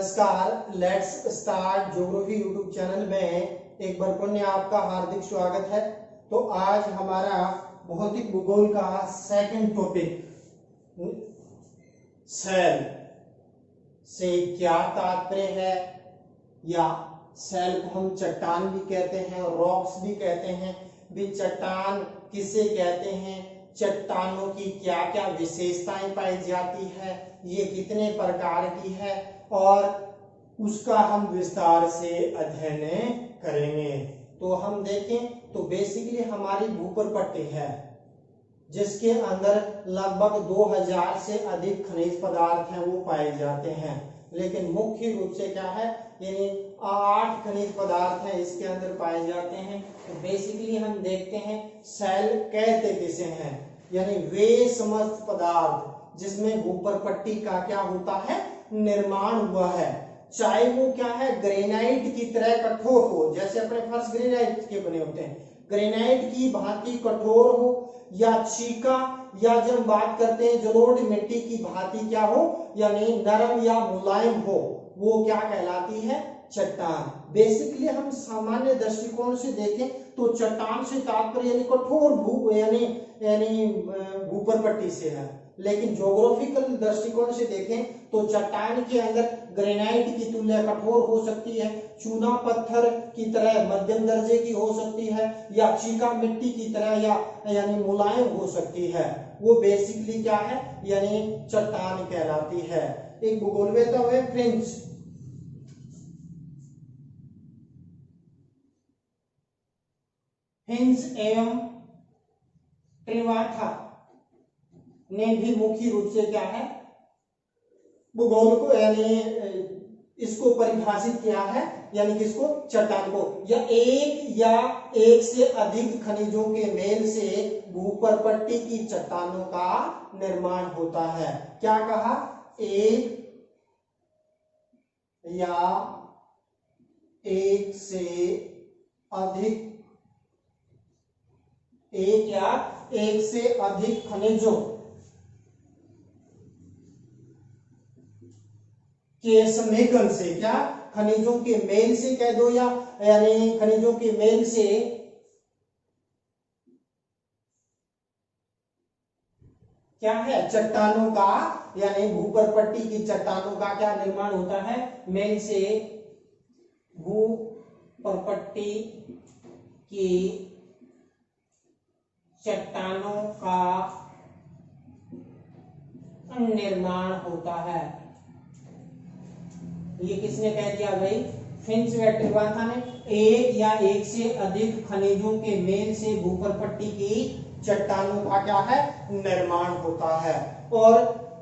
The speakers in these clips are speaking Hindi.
नमस्कार, let's start geography YouTube channel में एक बार पुनः आपका हार्दिक स्वागत है। तो आज हमारा भौतिक भूगोल का सेकंड टॉपिक सेल से क्या तात्पर्य है, या सेल को हम चट्टान भी कहते हैं, रॉक्स भी कहते हैं। भी चट्टान किसे कहते हैं, चट्टानों की क्या क्या विशेषताएं पाई जाती है, ये कितने प्रकार की है, और उसका हम विस्तार से अध्ययन करेंगे। तो हम देखें तो बेसिकली हमारी भूपर पट्टी है जिसके अंदर लगभग 2000 से अधिक खनिज पदार्थ हैं वो पाए जाते हैं। लेकिन मुख्य रूप से क्या है, यानी 8 खनिज पदार्थ हैं इसके अंदर पाए जाते हैं। तो बेसिकली हम देखते हैं सेल कहते किसे हैं, यानी वे समस्त पदार्थ जिसमें भूपर पट्टी का क्या होता है, निर्माण हुआ है। चाहे वो क्या है, ग्रेनाइट की तरह कठोर हो, जैसे अपने फर्श ग्रेनाइट के बने होते हैं, ग्रेनाइट की भांति कठोर हो, या चीका, या जब हम बात करते हैं जलोढ़ मिट्टी की भांति क्या हो, यानी नरम या मुलायम हो, वो क्या कहलाती है, चट्टान। बेसिकली हम सामान्य दृष्टिकोण से देखें तो चट्टान से तात्पर्य यानी कठोर भू यानी भूपर पट्टी से है। लेकिन ज्योग्राफिकल दृष्टिकोण से देखें तो चट्टान के अंदर ग्रेनाइट की तुलना कठोर हो सकती है, चूना पत्थर की तरह मध्यम दर्जे की हो सकती है, या चीका मिट्टी की तरह यानी मुलायम हो सकती है। वो बेसिकली क्या है, यानी चट्टान कहलाती है। एक भूगोलवेत्ता हुए फ्रेंच हिंस एवं ट्रिवाथा ने भी मुख्य रूप से क्या है, भूगोल को यानी इसको परिभाषित किया है, यानी किसको, चट्टान को, या एक से अधिक खनिजों के मेल से भूपर पट्टी की चट्टानों का निर्माण होता है। क्या कहा, एक या एक से अधिक खनिजों के समेकन से, क्या, खनिजों के मेल से कह दो, या यानी खनिजों के मेल से क्या है, चट्टानों का, यानी भूपर पट्टी की चट्टानों का क्या निर्माण होता है, मेल से भूपर पट्टी की चट्टानों का निर्माण होता है। ये किसने कह दिया भाई, फिंच व ट्रिवाथा ने। एक या एक से अधिक खनिजों के मेल से भूपर पट्टी की चट्टानों का क्या है, निर्माण होता है। और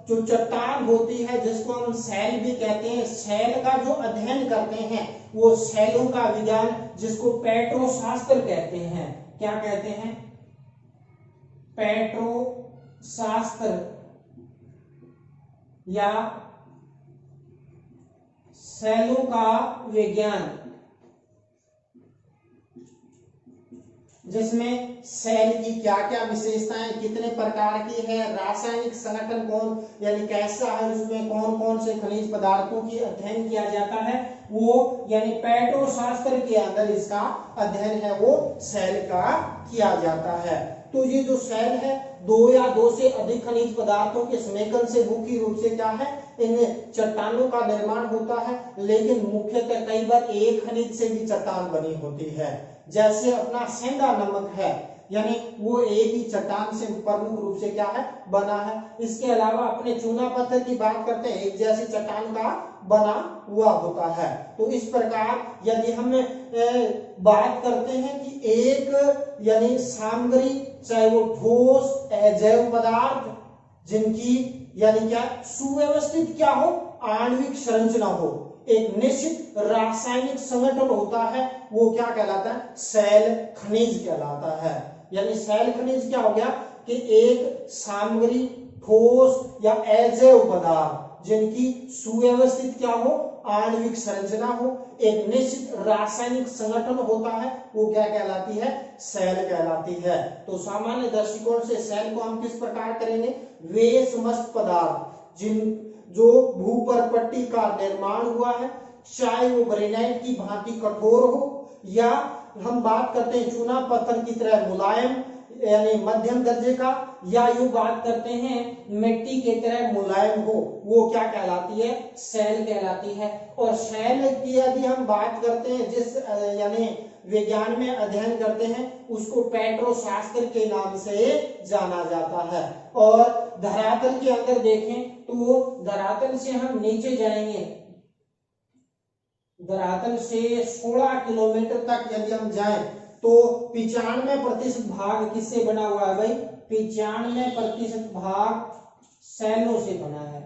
जो चट्टान होती है जिसको हम सेल भी कहते हैं, सेल का जो अध्ययन करते हैं वो सेलों का विज्ञान जिसको पेट्रोशास्त्र कहते हैं। क्या कहते हैं, पेट्रोशास्त्र या सेलों का विज्ञान, जिसमें सेल की क्या क्या विशेषताएं, कितने प्रकार की है, रासायनिक संगठन कौन यानी कैसा है, उसमें कौन कौन से खनिज पदार्थों की अध्ययन किया जाता है, वो यानी पेट्रोशास्त्र के अंदर इसका अध्ययन है वो सेल का किया जाता है। तो ये जो सेल है, 2 या 2 से अधिक खनिज पदार्थों के समेकन से मुख्य रूप से क्या है, इन चट्टानों का निर्माण होता है। लेकिन मुख्यतः कई बार एक खनिज से भी चट्टान बनी होती है, जैसे अपना सेंधा नमक है, यानी वो एक ही चट्टान से प्रमुख रूप से क्या है, बना है। इसके अलावा अपने चूना पत्थर की बात करते हैं, एक जैसी चट्टान का बना हुआ होता है। तो इस प्रकार यदि हम बात करते हैं कि एक यानी सामग्री, चाहे वो ठोस अजैव पदार्थ जिनकी यानी क्या सुव्यवस्थित क्या हो, आणविक संरचना हो, एक निश्चित रासायनिक संगठन होता है, वो क्या कहलाता है, सेल खनिज कहलाता है। यानी सेल खनिज क्या हो गया कि एक सामग्री, ठोस या अजैव पदार्थ जिनकी सुव्यवस्थित क्या हो, आणविक संरचना हो, एक निश्चित रासायनिक संगठन होता है, वो क्या कहलाती है, सेल कहलाती है। तो सामान्य दृष्टिकोण से सेल को हम किस प्रकार करेंगे, वे समस्त पदार्थ जिन जो भूपर्पट्टी का निर्माण हुआ है, चाहे वो ग्रेनाइट की भांति कठोर हो या हम बात करते हैं चूना पत्थर की तरह मुलायम यानी मध्यम दर्जे का, या यूं बात करते हैं मिट्टी के तरह मुलायम हो, वो क्या कहलाती है, शैल कहलाती है। और शैल की यदि हम बात करते हैं, जिस यानी विज्ञान में अध्ययन करते हैं, उसको पेट्रोशास्त्र के नाम से जाना जाता है। और धरातल के अंदर देखें तो धरातल से हम नीचे जाएंगे, धरातल से 16 किलोमीटर तक यदि हम जाएं तो 95% भाग किससे बना हुआ है भाई, 95% भाग शैलों से बना है।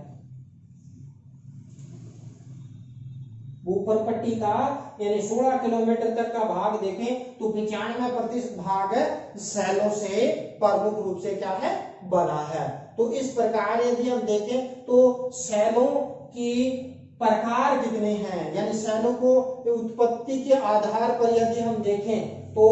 भूपर्पट्टी का यानी 16 किलोमीटर तक का भाग देखें तो 95% भाग शैलों से प्रमुख रूप से क्या है, बना है। तो इस प्रकार यदि हम देखें तो शैलों की प्रकार कितने हैं, यानी शैलों को उत्पत्ति के आधार पर यदि हम देखें तो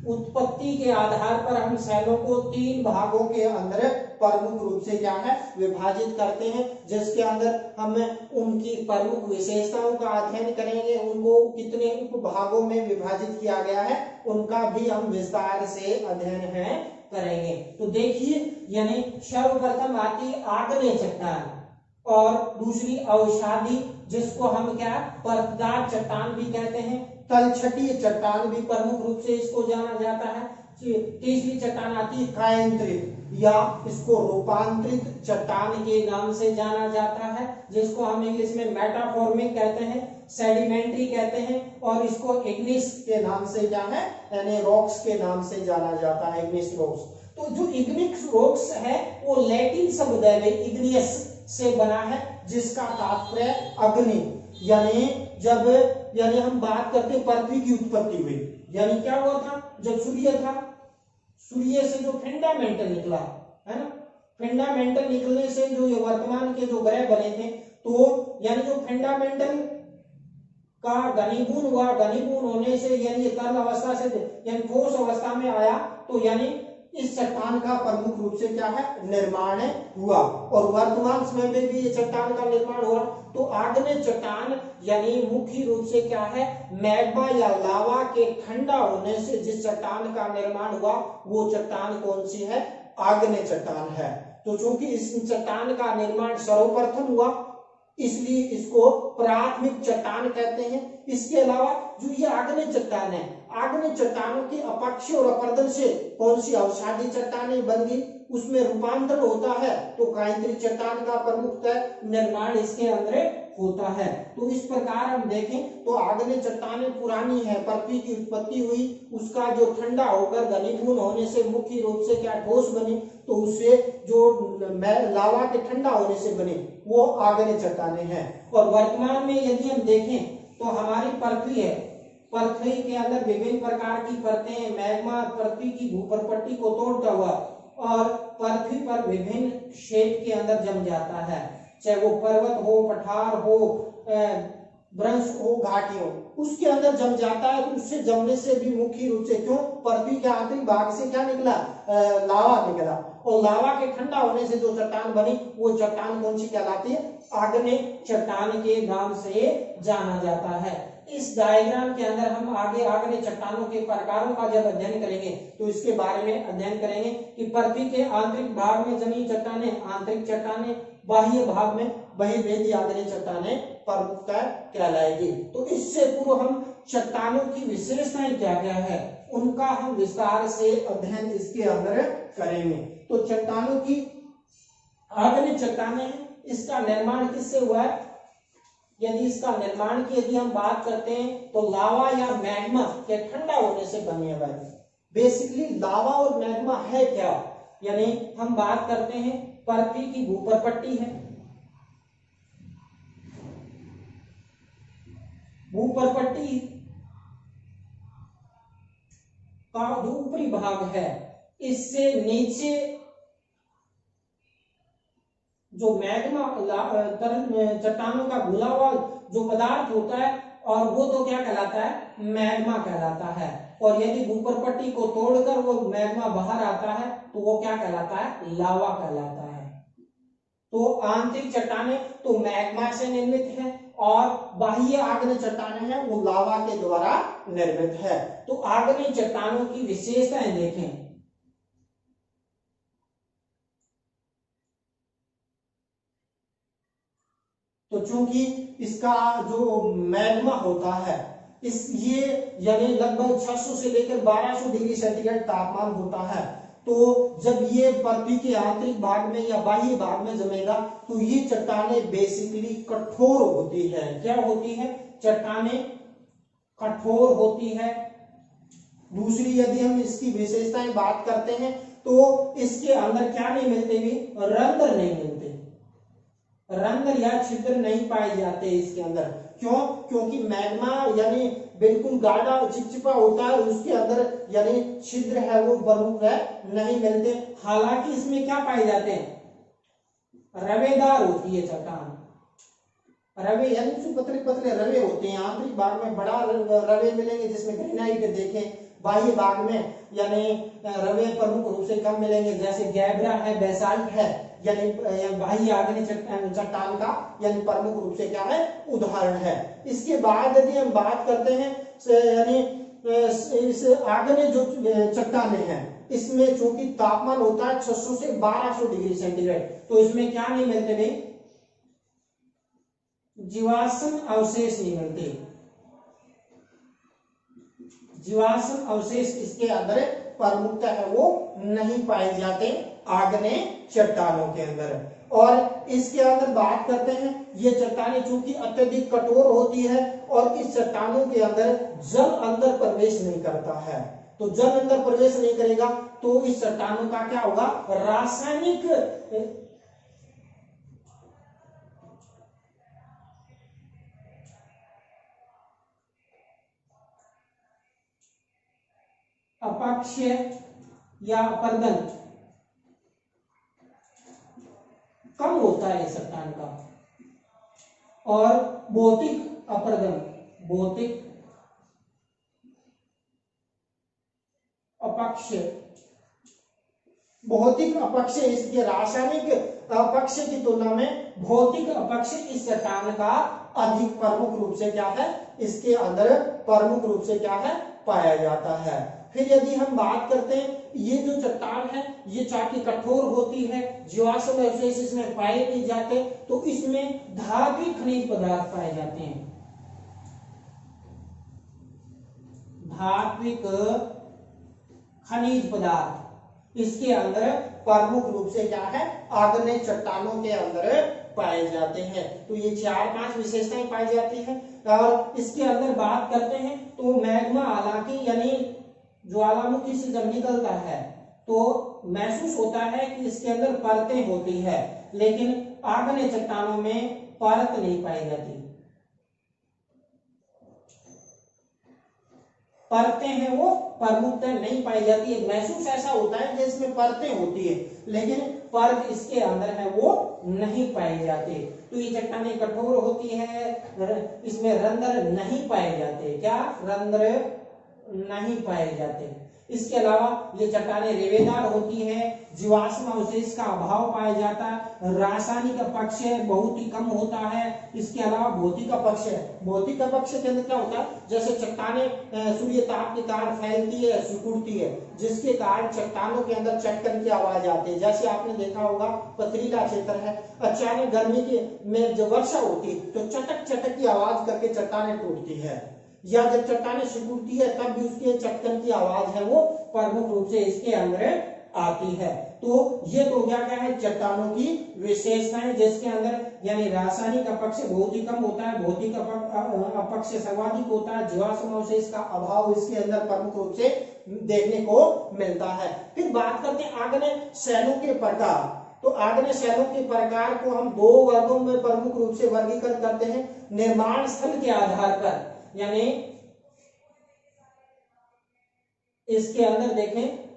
उत्पत्ति के आधार पर हम शैलों को 3 भागों के अंदर प्रमुख रूप से क्या है, विभाजित करते हैं, जिसके अंदर हम उनकी प्रमुख विशेषताओं का अध्ययन करेंगे, उनको कितने उपभागों में विभाजित किया गया है उनका भी हम विस्तार से अध्ययन है करेंगे। तो देखिए, यानी सर्वप्रथम आती आग्नेय चट्टान और दूसरी अवसादी, जिसको हम क्या परतदार चट्टान भी कहते हैं, तलछटीय चट्टान भी प्रमुख रूप से इसको जाना जाता है। तीसरी चट्टान आती है कायंत्रित या इसको रूपांतरित चट्टान के नाम से जाना जाता है, जिसको हम इंग्लिश में मेटाफॉर्मिक कहते हैं, सेडिमेंट्री कहते हैं, और इसको इग्निस के नाम से क्या है, यानी रॉक्स के नाम से जाना जाता है, इग्निस रॉक्स। तो जो इग्निस रॉक्स है वो लैटिन शब्द है इग्नियस से बना है, जिसका तात्पर्य अग्नि, यानी जब यानी हम बात करते हैं पृथ्वी की उत्पत्ति हुई, यानी क्या हुआ था, जब सूर्य था, सूर्य से जो फंडामेंटल निकला है ना, फंडामेंटल निकलने से जो ये वर्तमान के जो ग्रह बने थे, तो यानी जो फंडामेंटल का घनीभूत हुआ, घनीभूत होने से यानी ये तरल अवस्था से यानी ठोस अवस्था में आया, तो यानी इस चट्टान का प्रमुख रूप से क्या है, निर्माण हुआ। और वर्तमान समय में भी ये चट्टान का निर्माण हुआ। तो आग्नेय चट्टान यानी मुख्य रूप से क्या है, मैग्मा या लावा के ठंडा होने से जिस चट्टान का निर्माण हुआ वो चट्टान कौन सी है, आग्नेय चट्टान है। तो चूंकि इस चट्टान का निर्माण सर्वप्रथम हुआ इसलिए इसको प्राथमिक चट्टान कहते हैं। इसके अलावा जो ये आग्नेय चट्टान है, आग्नेय चट्टानों के अपक्ष और अपरदन से कौन सी अवसादी चट्टानें बन गई, उसमें रूपांतरण होता है, तो कायंत्रिक चट्टान का प्रमुखतः निर्माण इसके अंदर होता है। तो इस प्रकार हम देखें तो आग्नेय चट्टानें पुरानी है, पृथ्वी की उत्पत्ति हुई, उसका जो ठंडा होकर घनीभूत होने से मुख्य रूप से क्या ठोस बनी, तो उससे जो लावा के ठंडा होने से बने वो आग्नेय चट्टानें हैं। और वर्तमान में यदि हम देखें तो हमारी पृथ्वी है, पृथ्वी के अंदर विभिन्न प्रकार की परतें, मैग्मा पृथ्वी की भूपर्पट्टी को तोड़ता हुआ और पृथ्वी पर विभिन्न क्षेत्र के अंदर जम जाता है, चाहे वो पर्वत हो, पठार हो, ब्रंश हो, घाटी हो, उसके अंदर जम जाता है। तो उससे जमने से भी मुख्य रूप से क्यों, पृथ्वी के आंतरिक भाग से क्या निकला, लावा निकला, और लावा के ठंडा होने से जो चट्टान बनी वो चट्टान कौन सी कहलाती है, आग्नेय चट्टान के नाम से जाना जाता है। इस डायग्राम के अंदर हम आगे आग्नेय चट्टानों के प्रकारों का जब अध्ययन करेंगे तो इसके बारे में अध्ययन करेंगे कि पृथ्वी के आंतरिक भाग में जमी चट्टानें आंतरिक चट्टानें, बाह्य भाग में बहिर्वेदी आग्नेय चट्टानें प्रमुखतः कहलाएगी। तो इससे पूर्व हम चट्टानों की विशेषताएं क्या क्या है उनका हम विस्तार से अध्ययन इसके अंदर करेंगे। तो चट्टानों की आग्नेय चट्टानें, इसका निर्माण किससे हुआ है, यदि इसका निर्माण की यदि हम बात करते हैं तो लावा या मैग्मा के ठंडा होने से बने हुए। बेसिकली लावा और मैग्मा है क्या, यानी हम बात करते हैं पृथ्वी की भूपर्पट्टी है, भूपर्पट्टी का जो ऊपरी भाग है इससे नीचे जो मैग्मा चट्टानों का घुला हुआ जो पदार्थ होता है और वो तो क्या कहलाता है, मैग्मा कहलाता है। और यदि भूपर्पट्टी को तोड़कर वो मैग्मा बाहर आता है तो वो क्या कहलाता है? लावा कहलाता है। तो आंतरिक चट्टानें तो मैग्मा से निर्मित है और बाह्य आग्नेय चट्टानें हैं वो लावा के द्वारा निर्मित है। तो आग्नेय चट्टानों की विशेषताएं देखें। तो चूंकि इसका जो मैग्मा होता है ये यानी लगभग 600 से लेकर 1200 डिग्री सेंटीग्रेड तापमान होता है। तो जब ये पृथ्वी के आंतरिक भाग में या बाह्य भाग में जमेगा तो ये चट्टानें बेसिकली कठोर होती है। क्या होती है? चट्टानें कठोर होती है। दूसरी यदि हम इसकी विशेषताएं बात करते हैं तो इसके अंदर क्या नहीं मिलते भी? रंध्र नहीं मिलते, रंध्र या छिद्र नहीं पाए जाते इसके अंदर। क्यों? क्योंकि मैग्मा यानी बिल्कुल गाढ़ा चिपचिपा होता है, उसके अंदर यानी छिद्र है वो प्रमुख है नहीं मिलते। हालांकि इसमें क्या पाए जाते हैं? रवेदार होती है चट्टान। रवे यानी जो पतले पतले रवे होते हैं, आंतरिक भाग में बड़ा रवे मिलेंगे जिसमें ग्रेनाइट देखें, बाह्य भाग में यानी रवे प्रमुख रूप से कम मिलेंगे, जैसे गैब्रा है, बेसाल्ट है, यानी बाह्य आग्नेय चट्टान का यानी प्रमुख रूप से क्या है? उदाहरण है। इसके बाद यदि हम बात करते हैं यानी इस आग्नेय जो चट्टानें हैं इसमें चूंकि तापमान होता है 600 से 1200 डिग्री सेंटीग्रेड, तो इसमें क्या नहीं मिलते भाई? जीवाश्म अवशेष नहीं मिलते। जीवाश्म अवशेष इसके अंदर प्रमुखता है वो नहीं पाए जाते आग्नेय चट्टानों के अंदर। और इसके अंदर बात करते हैं, ये चट्टानें चूंकि अत्यधिक कठोर होती है और इस चट्टानों के अंदर जल अंदर प्रवेश नहीं करता है। तो जल अंदर प्रवेश नहीं करेगा तो इस चट्टानों का क्या होगा? रासायनिक अपक्षय या अपर्दन कम होता है इस चट्टान का, और भौतिक अपर्दन, भौतिक अपक्षय, भौतिक अपक्षय इसके रासायनिक अपक्षय की तुलना में भौतिक अपक्षय इस चट्टान का अधिक प्रमुख रूप से क्या है? इसके अंदर प्रमुख रूप से क्या है? पाया जाता है। फिर यदि हम बात करते हैं, ये जो चट्टान है ये चाकी कठोर होती है, जीवाश्म अवशेष इसमें पाए नहीं जाते, तो इसमें धात्विक खनिज पदार्थ पाए जाते हैं। धात्विक खनिज पदार्थ इसके अंदर प्रमुख रूप से क्या है? आग्नेय चट्टानों के अंदर पाए जाते हैं। तो ये 4-5 विशेषताएं पाई जाती हैं। और इसके अंदर बात करते हैं तो मैग्मा हालांकि यानी ज्वालामुखी से जब निकलता है तो महसूस होता है कि इसके अंदर परतें होती है, लेकिन आग्नेय चट्टानों में परत नहीं पाई जाती। परतें हैं वो प्रमुखता नहीं पाई जाती है। महसूस ऐसा होता है कि इसमें परतें होती है, लेकिन परत इसके अंदर है वो नहीं पाई जाती। तो ये चट्टानें कठोर होती है, इसमें रंध्र नहीं पाए जाते। क्या? रंध्र नहीं पाए जाते। इसके अलावा ये चट्टानें रेवेदार होती है, जीवाश्म अवशेष का अभाव पाया जाता है, रासायनिक अपक्षय बहुत ही कम होता है। इसके अलावा भौतिक अपक्षय, भौतिक अपक्षय के अंदर क्या होता है? जैसे चट्टानें सूर्य ताप के कारण फैलती है, सिकुड़ती है, जिसके कारण चट्टानों के अंदर चटकन की आवाज आती है। जैसे आपने देखा होगा पथरीला क्षेत्र है, अचानक गर्मी के में जब वर्षा होती है तो चटक चटक की आवाज करके चट्टानें टूटती है, या जब चट्टानें सिकुड़ती है तब भी उसके चटकन की आवाज है वो प्रमुख रूप से इसके अंदर आती है। तो ये तो क्या है? चट्टानों की विशेषताएं, जिसके अंदर यानी रासायनिक अपक्षय बहुत ही कम होता है, भौतिक अपक्षय सर्वाधिक होता है, जीवाश्म अवशेष का अभाव इसके अंदर प्रमुख रूप से देखने को मिलता है। फिर बात करते हैं आग्नेय शैलों के प्रकार। तो आग्नेय शैलों के प्रकार को हम 2 वर्गों में प्रमुख रूप से वर्गीकरण करते हैं। निर्माण स्थल के आधार पर, यानी इसके अंदर देखें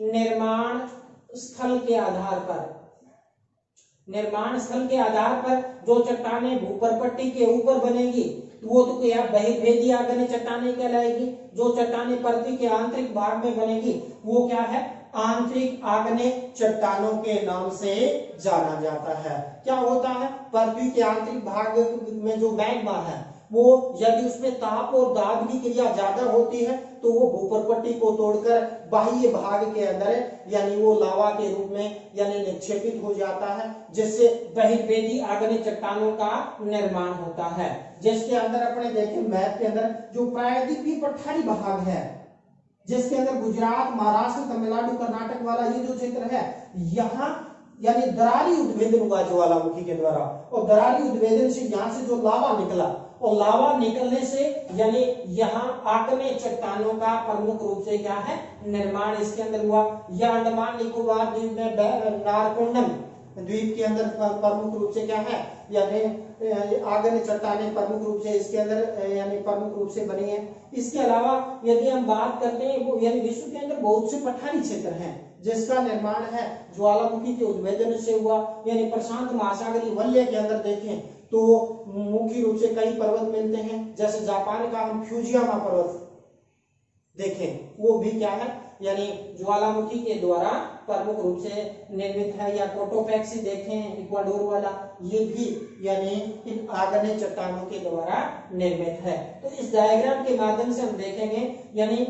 निर्माण स्थल के आधार पर, निर्माण स्थल के आधार पर जो चट्टानें भूपर्पट्टी के ऊपर बनेगी तो वो तो क्या बहिर्भेदी आग्नेय चट्टानें कहलाएगी। जो चट्टानें पृथ्वी के आंतरिक भाग में बनेगी वो क्या है, आंतरिक आग्नेय चट्टानों के नाम से जाना जाता है। क्या होता है, पृथ्वी के आंतरिक भाग में जो मैग्मा है वो यदि उसमें ताप और दाब की क्रिया ज्यादा होती है तो वो भूपर्पट्टी को तोड़कर बाह्य भाग के अंदर यानी वो लावा के रूप में यानी निक्षेपित हो जाता है, जिससे बहिर्भेदी आग्नेय चट्टानों का निर्माण होता है। जिसके अंदर अपने देखें मैप के अंदर जो प्रायद्वीपीय पठारी भाग है, जिसके अंदर गुजरात, महाराष्ट्र, तमिलनाडु, कर्नाटक वाला ये जो क्षेत्र है, यहाँ यानी दरारी उद्भेदन हुआ ज्वालामुखी के द्वारा, और दरारी उद्भेदन से यहाँ से जो लावा निकला और लावा निकलने से यानी यहाँ आग्नेय चट्टानों का प्रमुख रूप से क्या है, निर्माण इसके अंदर हुआ। यह अंडमान निकोबार द्वीप में नारकोंडम द्वीप के अंदर प्रमुख रूप से क्या है, यानी आग्नेय चट्टानें प्रमुख रूप से इसके अंदर यानी प्रमुख रूप से बनी है। इसके अलावा यदि हम बात करते हैं वो यानी विश्व के अंदर बहुत से पठारी क्षेत्र हैं जिसका निर्माण है ज्वालामुखी के उद्भेदन से हुआ। यानी प्रशांत महासागरीय वलय के अंदर देखें तो मुख्य रूप से कई पर्वत मिलते हैं, जैसे जापान का हम फ्यूजियामा पर्वत देखें वो भी क्या है, यानी ज्वालामुखी के द्वारा प्रमुख रूप से निर्मित है। या कोटोपैक्सी देखें इक्वाडोर वाला, ये भी यानी इन आग्नेय चट्टानों के द्वारा निर्मित है। तो इस डायग्राम के माध्यम से हम देखेंगे यानी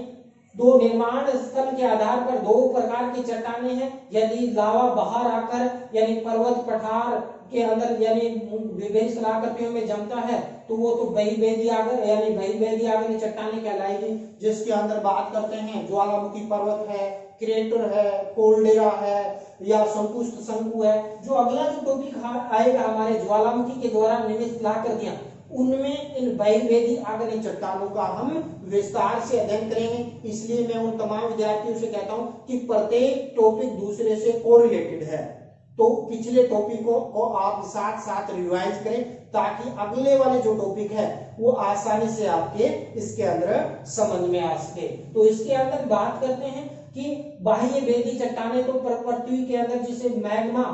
दो निर्माण स्थल के आधार पर दो प्रकार की चट्टानें हैं। यदि लावा बाहर आकर यानी पर्वत पठार के अंदर यानी विभिन्न स्थलाकृतियों में जमता है तो वो तो बहिर्भेदी आग्नेय चट्टानें कहलाएगी। जिसके अंदर बात करते हैं ज्वालामुखी पर्वत है, क्रेटर है, कोल्डेरा है या संकुष्ट शंकु है। जो अगला जो टॉपिक आएगा हमारे ज्वालामुखी के द्वारा निर्मित स्थलाकृतियां, उनमें इन बहिर्भेदी आग्नेय चट्टानों का हम विस्तार से अध्ययन करेंगे। इसलिए मैं उन तमाम विद्यार्थियों से कहता हूं कि प्रत्येक टॉपिक दूसरे से कोरिलेटेड है, तो पिछले टॉपिकों को आप साथ साथ रिवाइज करें ताकि अगले वाले जो टॉपिक है वो आसानी से आपके इसके अंदर समझ में आ सके। तो इसके अंदर बात करते हैं कि बाह्य भेदी चट्टानें तो पृथ्वी के अंदर जिसे मैग्मा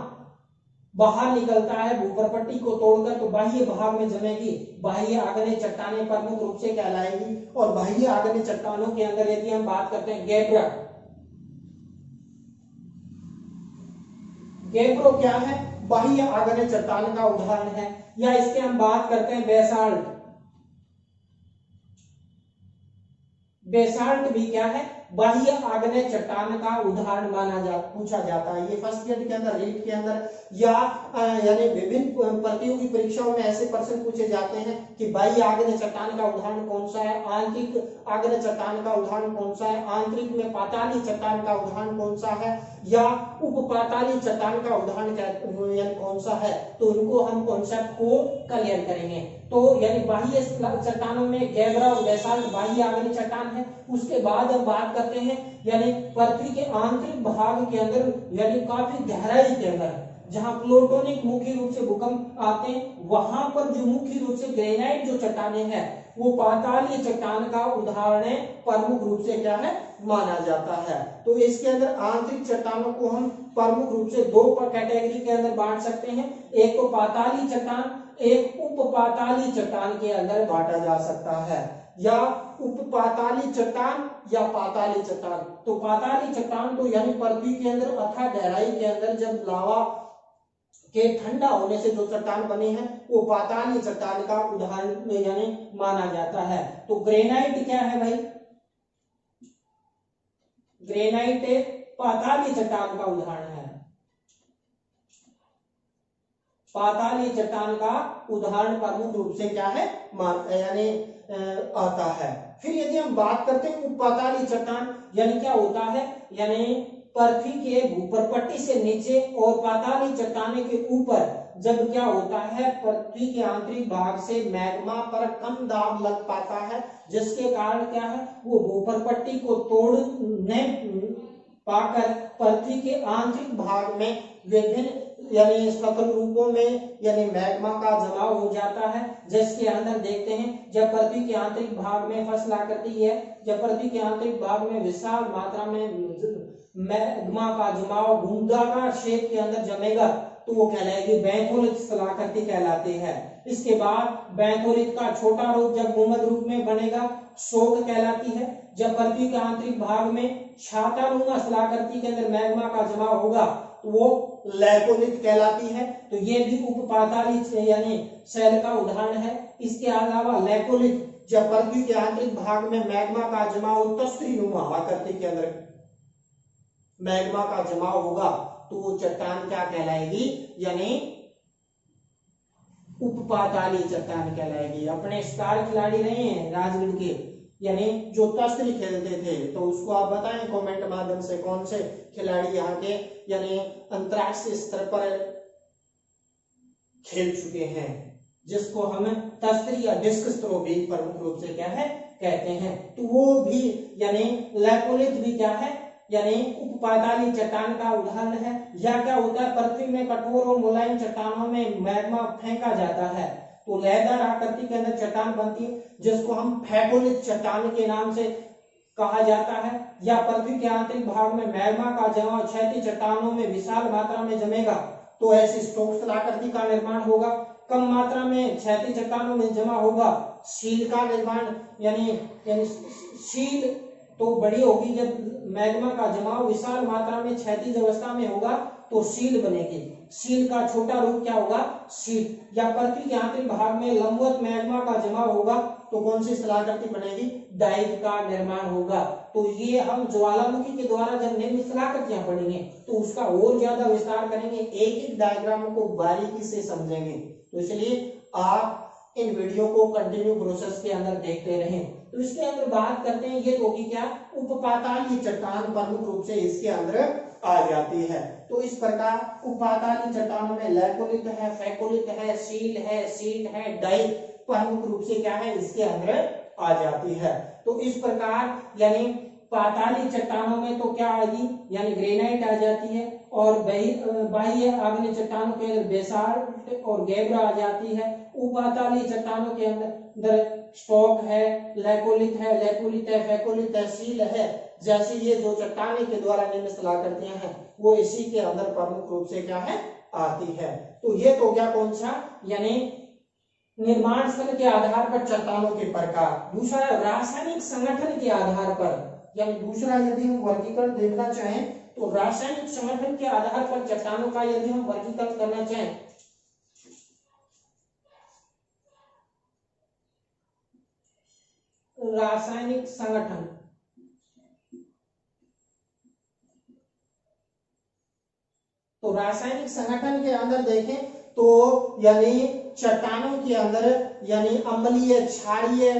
बाहर निकलता है भूपर्पट्टी को तोड़कर तो बाह्य भाग में जमेगी, बाह्य आग्नेय चट्टानें प्रमुख रूप से कहलाएगी। और बाह्य आग्नेय चट्टानों के अंदर यदि हम बात करते हैं गेब्रो क्या है, बाह्य आग्नेय चट्टान का उदाहरण है। या इसके हम बात करते हैं बेसाल्ट भी क्या है, बाह्य आग्नेय चट्टान का उदाहरण पूछा जाता है। ये फर्स्ट ग्रेड के अंदर, रीट के अंदर या यानी विभिन्न प्रतियोगी परीक्षाओं में ऐसे प्रश्न पूछे जाते हैं कि बाह्य आग्नेय चट्टान का उदाहरण कौन सा है, आंतरिक आग्नेय चट्टान का उदाहरण कौन सा है, आंतरिक में पाताली चट्टान का उदाहरण कौन सा है या उपपाताली चट्टान का उदाहरण यानी कौन सा है। तो उनको हम कॉन्सेप्ट को क्लियर करेंगे। तो यानी बाह्य चट्टानों में गेब्रा और बेसाल्ट बाह्य आग्नेय चट्टान है। उसके बाद हम बात करते हैं यानी पृथ्वी के आंतरिक भाग के अंदर यानी काफी गहराई के अंदर जहां प्लूटोनिक मुख्य रूप से भूकंप आते हैं, वहां पर जो मुख्य रूप से ग्रेनाइट जो चट्टानें हैं वो पातालीय चट्टान का उदाहरण प्रमुख रूप से क्या है माना जाता है। तो इसके अंदर आंतरिक चट्टानों को हम प्रमुख रूप से दो कैटेगरी के अंदर बांट सकते हैं, एक को पाताली चट्टान, एक उपपाताली चट्टान के अंदर बांटा जा सकता है, या उपपाताली चट्टान या पाताली चट्टान। तो पाताली चट्टान तो यानी पृथ्वी के अंदर अथाह गहराई के अंदर जब लावा के ठंडा होने से जो चट्टान बनी है वो पाताली चट्टान का उदाहरण यानी माना जाता है। तो ग्रेनाइट क्या है भाई, ग्रेनाइट पाताली चट्टान का उदाहरण है, पाताली चट्टान का उदाहरण प्रमुख रूप से क्या है यानी आता है। फिर यदि हम बात करते हैं उपपाताली चट्टान यानी क्या होता है, यानी पृथ्वी के भूपर्पट्टी से नीचे और पाताली चट्टाने के ऊपर जब क्या होता है पृथ्वी के आंतरिक भाग से मैग्मा पर कम दाब लग पाता है, जिसके कारण क्या है वो भूपर्पट्टी को तोड़ने पाकर पृथ्वी के आंतरिक भाग में विभिन्न यानी स्थल रूपों में यानी मैग्मा का जमाव हो जाता है। जिसके अंदर देखते हैं जब पृथ्वी के आंतरिक भाग में फसल आकृति है, जब पृथ्वी के आंतरिक भाग में विशाल मात्रा में मैग्मा का जमाव बूंदाकार शेप के अंदर जमेगा तो वो कहलाएगी बैंकोलित स्थलाकृति कहलाती है। इसके बाद बैंकोलित का छोटा रूप जब भूमध्य रूप में बनेगा शोक कहलाती है। जब पृथ्वी के आंतरिक भाग में छातानुमा स्थलाकृति के अंदर मैग्मा का जमाव होगा तो वो लैकोलिथ कहलाती है। तो ये भी उपपाताली यानी शैल का उदाहरण है। इसके अलावा लैकोलिथ जब पृथ्वी के आंतरिक भाग में मैग्मा का जमाव तस्त्रीनुमा आकृति के अंदर मैग्मा का जमाव होगा तो वो चट्टान क्या कहलाएगी, यानी उपपाताली चट्टान कहलाएगी। अपने स्टार खिलाड़ी रहे हैं राजगढ़ के, यानी जो तस्त्री खेलते थे, तो उसको आप बताएं कमेंट माध्यम से कौन से खिलाड़ी यहाँ के यानी अंतरराष्ट्रीय स्तर पर खेल चुके हैं, जिसको हम तस्त्री या डिस्कस थ्रो भी प्रमुख रूप से क्या है कहते हैं। तो वो भी यानी लैकोलिथ भी क्या है, यानी उपपाताली चट्टान का उदाहरण है। या क्या होता है, पृथ्वी में कठोर और मुलायम चट्टानों में मैग्मा फेंका जाता है तो लहरदार आकृति के अंदर चट्टान बनती है, जिसको हम फैकोलिथ चट्टान के नाम से कहा जाता है। या पृथ्वी के आंतरिक भाग में मैग्मा का जमाव क्षैतिज चट्टानों में विशाल मात्रा में जमेगा तो ऐसी स्टोक स्थलाकृति का निर्माण होगा। कम मात्रा में क्षैतिज चट्टानों में जमा होगा शील का निर्माण, यानी शील तो बड़ी होगी। जब मैग्मा का जमाव विशाल मात्रा में क्षैतिज अवस्था में होगा तो शील बनेगी। शील का छोटा रूप क्या होगा, शीट। या पृथ्वी के आंतरिक भाग में लंबवत मैग्मा का जमाव होगा तो कौन सी स्थलाकृति बनेगी, डाइक का निर्माण होगा। तो ये हम ज्वालामुखी के द्वारा जब निर्मित स्थलाकृतियां पढ़ेंगे तो उसका और ज्यादा विस्तार करेंगे, एक एक डायग्राम को बारीकी से समझेंगे। तो इसलिए आप इन वीडियो को कंटिन्यू प्रोसेस के अंदर देखते रहें। तो इसके अंदर बात करते हैं, ये होगी क्या, उपपाताली चट्टान प्रमुख रूप से इसके अंदर आ जाती है। तो इस प्रकार उपपाताली चट्टानों में लैकोलिथ है, फैकोलिथ है, शील है, शीट है, डाइक प्रमुख रूप से क्या है इसके अंदर आ जाती है। तो इस प्रकार यानी पाताली चट्टानों में तो क्या आएगी, यानी ग्रेनाइट आ जाती है। और बाह्य आग्नेय चट्टानों के अंदर बेसाल्ट और गेब्रा आ जाती है। उपाताली चट्टानों के अंदर स्टॉक है, लैकोलिथ है, फैकोलिथ है, शील है। जैसे ये जो चट्टाने के द्वारा निर्मित स्थलाकृतियां हैं वो इसी के अंदर प्रमुख रूप से क्या है आती है। तो ये तो क्या कौन सा, यानी निर्माण स्थल के आधार पर चट्टानों के प्रकार। दूसरा रासायनिक संगठन के आधार पर, यानी दूसरा यदि हम वर्गीकरण देखना चाहें तो रासायनिक संगठन के आधार पर चट्टानों का यदि हम वर्गीकरण करना चाहें रासायनिक संगठन, तो रासायनिक संगठन के अंदर देखें तो यानी चट्टानों के अंदर यानी अम्लीय क्षारीय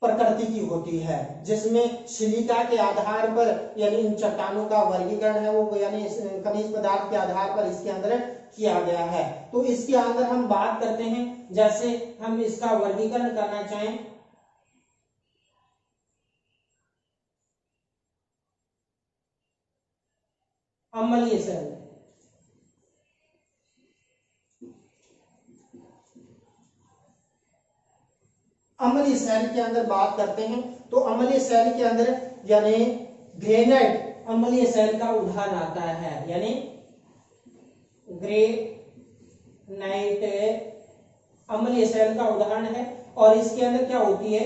प्रकृति की होती है, जिसमें सिलिका के आधार पर यानी इन चट्टानों का वर्गीकरण है वो यानी खनिज पदार्थ के आधार पर इसके अंदर किया गया है। तो इसके अंदर हम बात करते हैं, जैसे हम इसका वर्गीकरण करना चाहें अम्लीय शैल, अम्लीय शैल के अंदर बात करते हैं तो अम्लीय शैल के अंदर यानी ग्रेनाइट अम्लीय शैल का उदाहरण आता है, यानी ग्रेनाइट अम्लीय शैल का उदाहरण है। और इसके अंदर क्या होती है,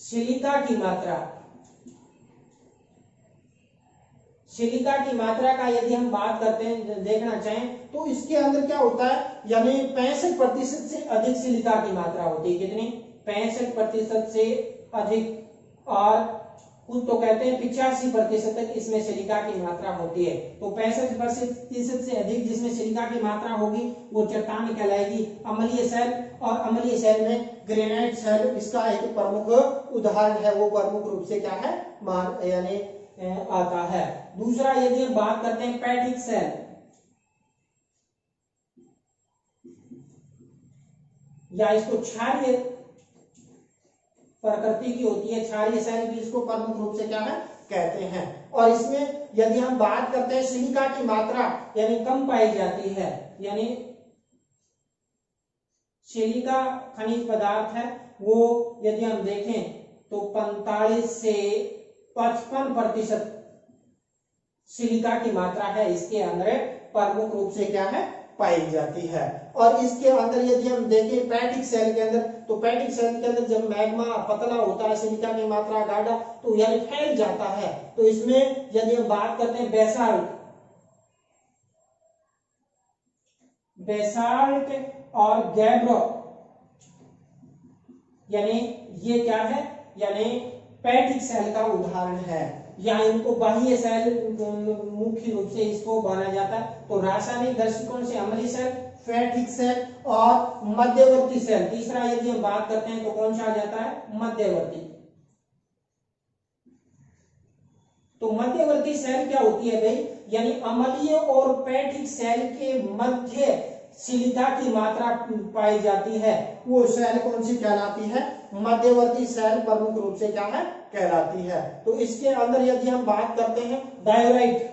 सिलिका की मात्रा, सिलिका की मात्रा का यदि हम बात करते हैं देखना चाहें तो इसके अंदर क्या होता है, यानी 65% से अधिक सिलिका की मात्रा होती है। कितनी, 65% से अधिक। और कुछ तो कहते हैं 85% तक इसमें सिलिका की मात्रा होती है। तो 65% से अधिक जिसमें सिलिका की मात्रा होगी वो चट्टान कहलाएगी अम्लीय शैल। और अम्लीय शैल में ग्रेनाइट शैल इसका एक प्रमुख उदाहरण है, वो प्रमुख रूप से क्या है यानी आता है। दूसरा यदि हम बात करते हैं पैटिक शैल, या इसको क्षारीय प्रकृति की होती है, क्षारीय शैल भी इसको प्रमुख रूप से क्या है कहते हैं। और इसमें यदि हम बात करते हैं सिलिका की मात्रा यानी कम पाई जाती है, यानी सिलिका खनिज पदार्थ है वो यदि हम देखें तो 45 से 55% सिलिका की मात्रा है इसके अंदर प्रमुख रूप से क्या है पाई जाती है। और इसके अंदर यदि हम देखें पैटिक सेल के अंदर, तो पैटिक सेल के अंदर जब मैग्मा पतला होता है, सिलिका की मात्रा गाढ़ा, तो यानी फैल जाता है। तो इसमें यदि हम बात करते हैं बेसाल्ट और गैब्रो, यानी ये क्या है, यानी पैटिक सेल का उदाहरण है, या इनको बाह्य सेल मुख्य रूप से इसको माना जाता है। तो रासायनिक दृष्टिकोण से अम्लीय सेल, फैटिक सेल और मध्यवर्ती सेल। तीसरा यदि हम बात करते हैं तो कौन सा आ जाता है, मध्यवर्ती। तो मध्यवर्ती सेल क्या होती है भाई, यानी अम्लीय और पैटिक सेल के मध्य सिलिका की मात्रा पाई जाती है, वो सेल कौन सी कहलाती है, मध्यवर्ती सेल प्रमुख रूप से क्या है कहलाती है। तो इसके अंदर यदि हम बात करते हैं डायोराइट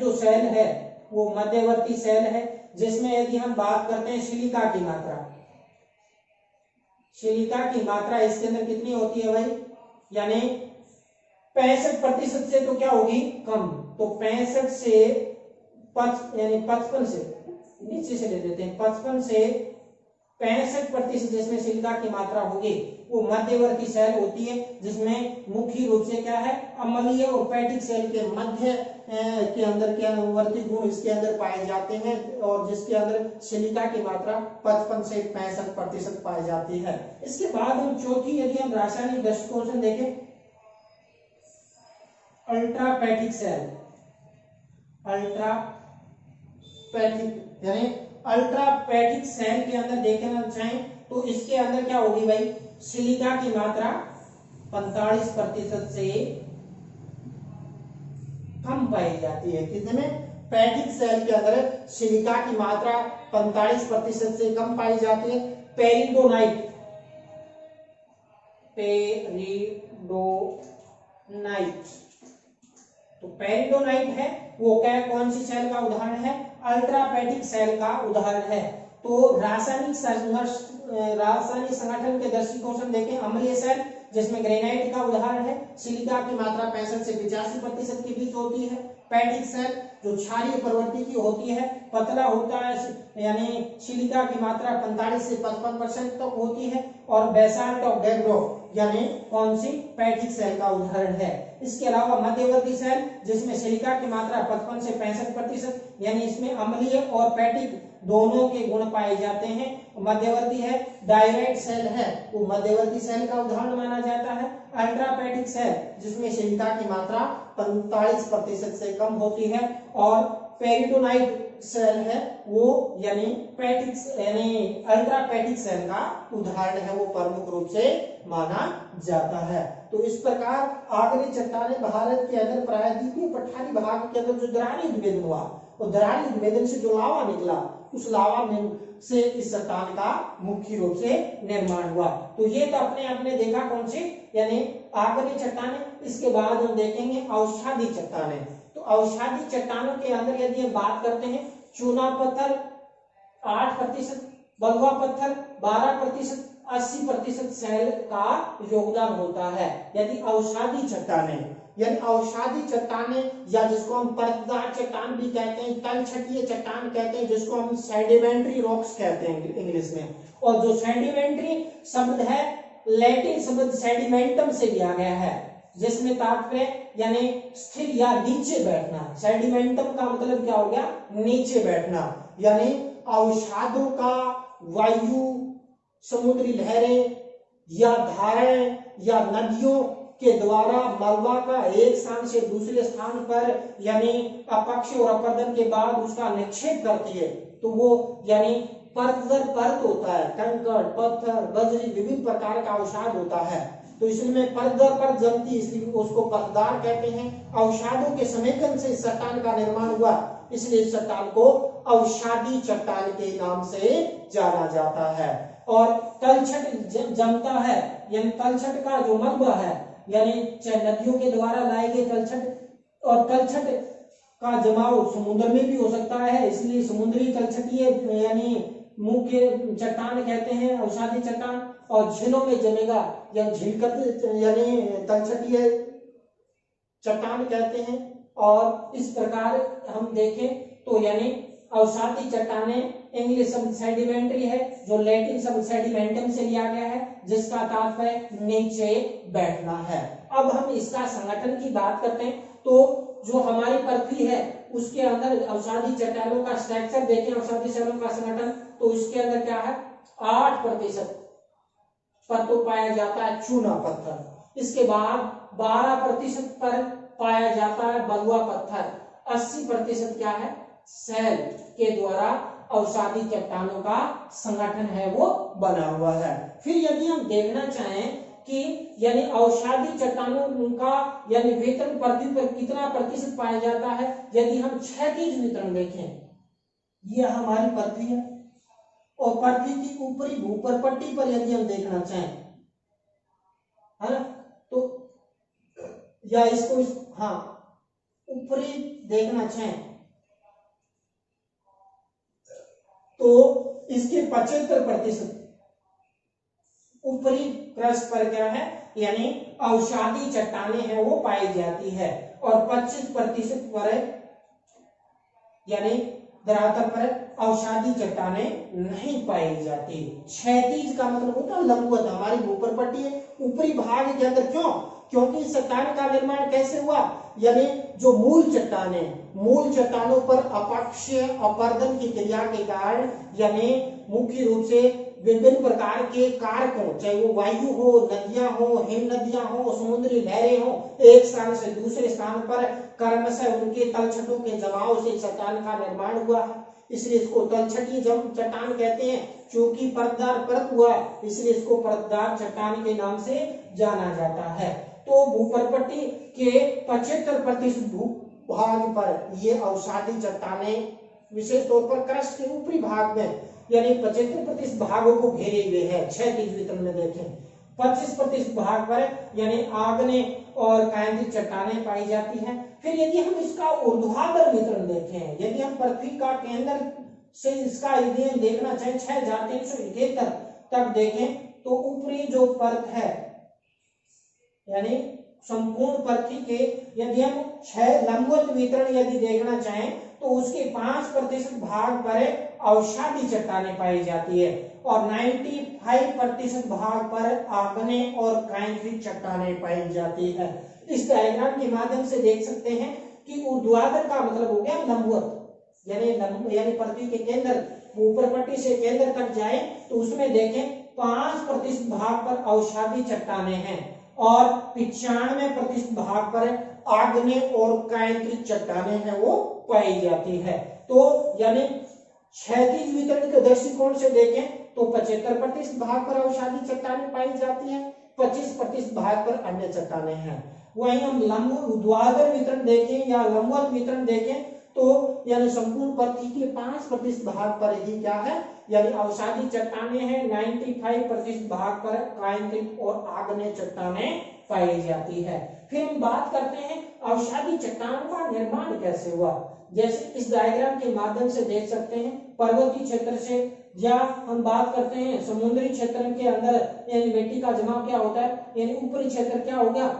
जो सेल है वो मध्यवर्ती सेल है, जिसमें यदि हम बात करते हैं सिलिका की मात्रा इसके अंदर कितनी होती है भाई, यानी 65% से तो क्या होगी कम, तो 65 से यानी 55 से नीचे से ले देते हैं, 55 से 65% जिसमें सिलिका की मात्रा होगी वो मध्यवर्ती सेल होती है, जिसमें मुख्य रूप से क्या है अम्लीय और पैटिक सेल के मध्य के अंदर क्या वर्ती गुण इसके अंदर पाए जाते हैं, और जिसके अंदर सिलिका की मात्रा 55 से 65% पाई जाती है। इसके बाद हम चौथी यदि हम रासायनिक दृष्टिकोण से देखें, अल्ट्रापैटिक सेल, यानी अल्ट्रापैटिक सेल के अंदर देखना चाहें तो इसके अंदर क्या होगी भाई, सिलिका की मात्रा 45% से कम पाई जाती है। कितने में, पैटिक सेल के अंदर सिलिका की मात्रा 45% से कम पाई जाती है। पेरिडोनाइट तो पेरिडोनाइट है वो क्या, कौन सी सेल का उदाहरण है, अल्ट्रापैटिक सेल का उदाहरण है। तो रासायनिक संगठन के दृष्टिकोण से देखें, अम्लीय सेल जिसमें ग्रेनाइट का उदाहरण है, सिलिका की मात्रा 65 से 85% के बीच होती है। पैटिक सेल जो क्षारीय प्रवृत्ति की होती है, पतला होता है, यानी सिलिका की मात्रा 45 से 55% तक होती है। और बेसाल्ट और गैब्रो यानी कौन सी, पैटिक सेल का उदाहरण है। इसके अलावा मध्यवर्ती सेल जिसमें सिलिका की मात्रा 55 से 65%, यानी इसमें अम्लीय और पैटिक दोनों के गुण पाए जाते हैं, मध्यवर्ती है। डायराइट सेल है वो मध्यवर्ती सेल का उदाहरण माना जाता है। अल्ट्रापैटिक सेल जिसमें सिलिका की मात्रा 45% से कम होती है। और पेरिडोनाइट सेल है वो यानी अल्ट्रापैटिक सेल का उदाहरण है, वो प्रमुख रूप से माना जाता है। तो इस प्रकार आगरी चट्टानें भारत के अंदर प्रायद्वीपीय पठारी भाग के अंदर जो दरारी उद्भेदन हुआ, वो दरारी उद्भेदन से जो लावा निकला, उस लावा से इस चट्टान का मुख्य रूप से निर्माण हुआ। तो ये तो अपने देखा कौन सी, यानी आगरी चट्टानें। इसके बाद हम देखेंगे औषधि चट्टानें। तो औषधि चट्टानों के अंदर यदि हम बात करते हैं, चूना पत्थर 8%, बलुआ पत्थर 12%, 80% सेल का योगदान होता है। यदि औषधि चट्टानें, यानी औषधि चट्टानें या जिसको हम परतदार चट्टान भी कहते हैं, तलछटीय चट्टान कहते हैं, जिसको हम सेडिमेंट्री रॉक्स कहते हैं इंग्लिश में। और जो सेडिमेंट्री शब्द है लैटिन शब्द सेडिमेंटम से लिया गया है, जिसमें तात्पर्य यानी स्थिर या नीचे बैठना। सेडिमेंटम का मतलब क्या हो गया, नीचे बैठना। यानी अवसादों का वायु, समुद्री लहरें या धाराएं या नदियों के द्वारा मलबा का एक स्थान से दूसरे स्थान पर यानी अपक्ष और अपरदन के बाद उसका निक्षेप करती है, तो वो यानी परत दर परत होता है। कंकड़, पत्थर, बजरी, विभिन्न प्रकार का अवसाद होता है, तो इसमें परत दर परत जमती, इसलिए उसको परतदार कहते हैं। अवसादों के समेकन से इस चट्टान का निर्माण हुआ, इसलिए इस चट्टान को अवसादी चट्टान के नाम से जाना जाता है। और तलछट जमता है, यानी तलछट का जो मलबा है, यानी चाहे नदियों के द्वारा लाए गए तलछट, और तलछट का जमाव समुद्र में भी हो सकता है, इसलिए समुद्री तलछटीय यानी मुख्य चट्टान कहते हैं, अवसादी चट्टान, और झीलों में जमेगा या झील करते यानी तलछटी चट्टान कहते हैं। और इस प्रकार हम देखें तो यानी अवसादी चट्टानें इंग्लिश शब्द सेडिमेंट्री है, जो लैटिन शब्द सेडिमेंटम से लिया गया है, जिसका तात्पर्य नीचे बैठना है। अब हम इसका संगठन की बात करते हैं तो जो हमारी पृथ्वी है उसके अंदर अवसादी चट्टानों का स्ट्रक्चर देखें, अवसादी चट्टानों का संगठन, तो उसके अंदर क्या है 8% पर तो पाया जाता है चूना पत्थर, इसके बाद 12% पर पाया जाता है बलुआ पत्थर, 80% क्या है सेल के द्वारा अवसादी चट्टानों का संगठन है वो बना हुआ है। फिर यदि हम देखना चाहें कि यानी अवसादी चट्टानों का यानी वितरण पृथ्वी पर कितना प्रतिशत पाया जाता है, यदि हम क्षैतिज वितरण देखें, यह हमारी पृथ्वी है और पृथ्वी की ऊपरी भूपरपट्टी पर यदि हम देखना चाहें, है ना, तो या इसको हाँ ऊपरी देखना चाहें तो इसके 75% ऊपरी क्रस्ट पर क्या है यानी अवसादी चट्टानें हैं वो पाई जाती है, और 25% पर यानी धरातल पर अवसादी चट्टानें नहीं पाई जाती। क्षैतिज का मतलब होता है लंबवत, हमारी भूपरपट्टी है ऊपरी भाग के अंदर, क्यों? क्योंकि इस चट्टान का निर्माण कैसे हुआ, यानी जो मूल चट्टानों पर अपक्षय अपरदन की क्रिया के कारण यानी मुख्य रूप से विभिन्न प्रकार के कारकों, चाहे वो वायु हो, नदियां हो, हिम नदियां हो, समुद्री लहरें हो, एक स्थान से दूसरे स्थान पर क्रमशः उनके तलछटों के जमाव से चट्टान का निर्माण हुआ है, इसलिए इसको तलछटी चट्टान कहते हैं। चूंकि परतदार परत हुआ इसलिए इसको परतदार चट्टान के नाम से जाना जाता है। तो भूपरपट्टी के 75% भूभाग पर ये अवसादी चट्टानें विशेष तौर पर क्रस्ट के ऊपरी भाग में यानी 75% भागों को घेरे हुए है। क्षैतिज वितरण में देखें 25% भाग पर यानी आग्नेय और कायंतिक चट्टानें पाई जाती हैं। फिर यदि हम इसका ऊर्ध्वाधर वितरण देखें, यदि हम पृथ्वी का केंद्र से इसका यदि हम देखना चाहें 6371 तक देखें तो ऊपरी जो परत है यानी संपूर्ण पृथ्वी के यदि हम 6 लंबवत वितरण यदि देखना चाहें तो उसके 5% भाग पर अवसादी चट्टानें पाई जाती है और 95% भाग पर आग्नेय और कायंतिक चट्टानें पाई जाती है। इस डायग्राम के माध्यम से देख सकते हैं कि ऊर्ध्वाधर का मतलब हो गया लंबवत, यानी पृथ्वी के केंद्र ऊपरपट्टी से केंद्र तक जाए तो उसमें देखें 5% भाग पर अवसादी चट्टानें हैं और 95% भाग पर आग्नेय और कायंतिक चट्टानें हैं वो पाई जाती है। तो यानी क्षैतिज वितरण के दृष्टिकोण से देखें तो 75% भाग पर अवसादी चट्टानें पाई जाती हैं, 25% भाग पर अन्य चट्टानें हैं। वहीं हम ऊर्ध्वाधर वितरण देखें या लंबवत वितरण देखें तो यानी संपूर्ण पृथ्वी के 5% भाग पर ही क्या है यानी अवसादी चट्टानें हैं, 95% भाग पर कायंतिक और आग्नेय चट्टानें पाई जाती है। फिर हम बात करते हैं अवसादी चट्टानों का निर्माण कैसे हुआ। जैसे इस डायग्राम के माध्यम से देख सकते हैं पर्वतीय क्षेत्र से या हम बात करते हैं समुद्री क्षेत्र के अंदर यानी मिट्टी का जमाव क्या होता है, यानी ऊपरी क्षेत्र क्या हो गया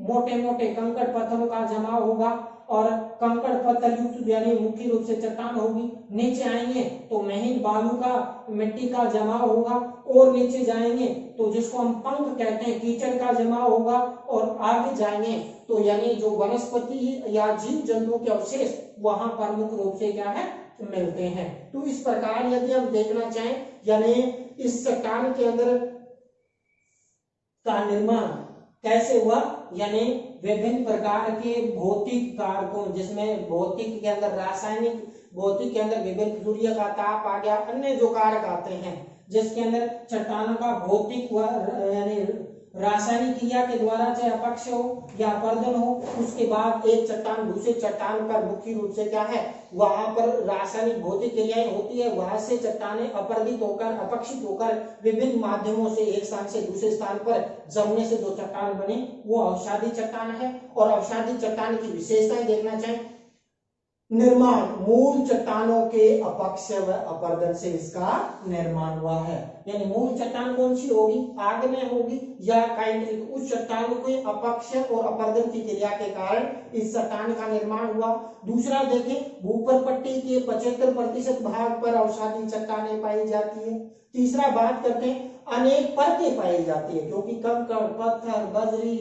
मोटे मोटे कंकड़ पत्थरों का जमाव होगा और कंकड़ पत्थर युक्त यानी मुख्य रूप से चट्टान होगी। नीचे आएंगे तो महीन बालू का मिट्टी का जमाव होगा और नीचे जाएंगे तो जिसको हम पंख कहते हैं कीचड़ का जमाव होगा और आगे जाएंगे तो यानी जो वनस्पति या जीव जंतुओं के अवशेष वहां पर मुख्य रूप से क्या है मिलते हैं। तो इस प्रकार यदि हम देखना चाहें यानी इस चट्टान के अंदर का निर्माण कैसे हुआ यानी विभिन्न प्रकार के भौतिक कारकों जिसमें भौतिक के अंदर रासायनिक भौतिक के अंदर विभिन्न सूर्य का ताप आ गया, अन्य जो कारक आते हैं जिसके अंदर चट्टानों का भौतिक यानी रासायनिक क्रिया के द्वारा चाहे अपक्ष हो या अपरदन हो, उसके बाद एक चट्टान दूसरे चट्टान पर मुख्य रूप से क्या है वहां पर रासायनिक भौतिक क्रियाएं होती है, वहां से चट्टानें अपरदित होकर अपक्षित होकर विभिन्न माध्यमों से एक स्थान से दूसरे स्थान पर जमने से जो चट्टान बनी वो अवसादी चट्टान है। और अवसादी चट्टान की विशेषताएं देखना चाहें निर्माण मूल चट्टानों के अपक्षय व अपरदन से इसका निर्माण हुआ है। यानी मूल चट्टान कौन सी होगी, आग्नेय होगी या काइंट्रिक, उस चट्टानों के अपक्षय और अपरदन की क्रिया के कारण इस चट्टान का निर्माण हुआ। दूसरा देखें, भूपर पट्टी के 75% भाग पर अवसादी चट्टानें पाई जाती है। तीसरा बात करते हैं, अनेक परतें पाई जाती है, क्योंकि कंकड़, पत्थर, बजरी,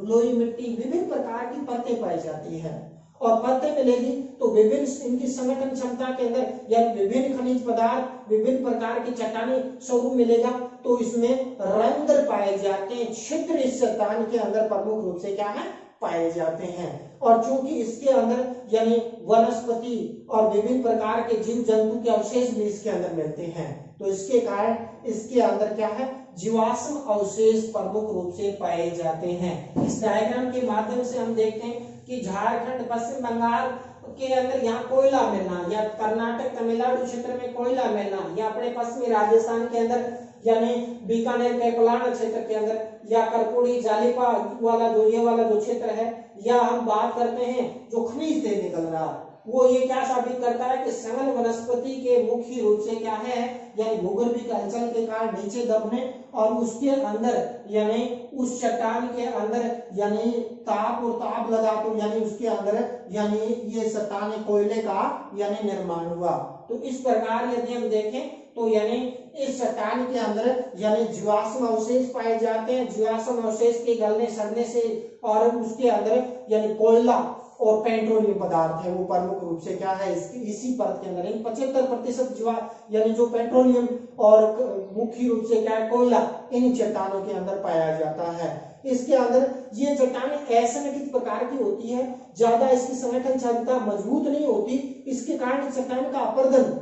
लोई मिट्टी, विभिन्न प्रकार की परतें पाई जाती है। और परतें मिलेगी तो विभिन्न इनकी संगठन क्षमता के अंदर यानी विभिन्न खनिज पदार्थ, विभिन्न प्रकार की चट्टानी स्वरूप मिलेगा। तो इसमें रंध्र पाए जाते हैं, छिद्र इस चट्टान के अंदर प्रमुख रूप से क्या है, पाए जाते हैं। और चूंकि इसके अंदर यानी वनस्पति और विभिन्न प्रकार के जीव जंतु के अवशेष भी इसके अंदर मिलते हैं, तो इसके कारण इसके अंदर क्या है, जीवाश्म अवशेष प्रमुख रूप से पाए जाते हैं। इस डायग्राम के माध्यम से हम देखते हैं कि झारखंड, पश्चिम बंगाल के अंदर यहाँ कोयला मिलना, या कर्नाटक, तमिलनाडु क्षेत्र में कोयला मिलना, या अपने पश्चिमी राजस्थान के अंदर यानी बीकानेर के पलाण क्षेत्र के अंदर, या करपुड़ी, जालिपा वाला जो ये वाला जो क्षेत्र है, या हम बात करते हैं जो खनिज तेल निकल रहा, वो ये क्या साबित करता है कि सघन वनस्पति के मुख्य रूप से क्या है, यानी भूगर्भिक हलचल के कारण नीचे दबने और उसके अंदर यानी उस चट्टान के अंदर यानी ताप और ताप लगा तो यानी उसके अंदर यानी ये चट्टान कोयले का यानी निर्माण हुआ। तो इस प्रकार यदि हम देखें तो यानी इस चट्टान के अंदर यानी जीवाश्म अवशेष पाए जाते हैं। जीवाश्म अवशेष के गलने सड़ने से और उसके अंदर यानी कोयला और पेट्रोलियम पदार्थ है वो प्रमुख रूप से क्या है, इसी परत के अंदर 75% जीवा यानी जो पेट्रोलियम और मुख्य रूप से क्या है, कोयला, इन चट्टानों के अंदर पाया जाता है। इसके अंदर ये चट्टानें असंगठित प्रकार की होती है, ज्यादा इसकी संगठन क्षमता मजबूत नहीं होती, इसके कारण चट्टान का अपरदन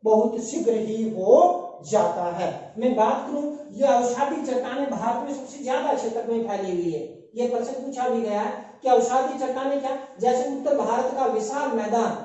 बहुत शीघ्र ही हो जाता है। मैं बात करूं, यह अवसादी चट्टानें भारत में सबसे ज्यादा क्षेत्र में फैली हुई है। यह प्रश्न पूछा भी गया है कि अवसादी चट्टानें क्या, जैसे उत्तर भारत का विशाल मैदान,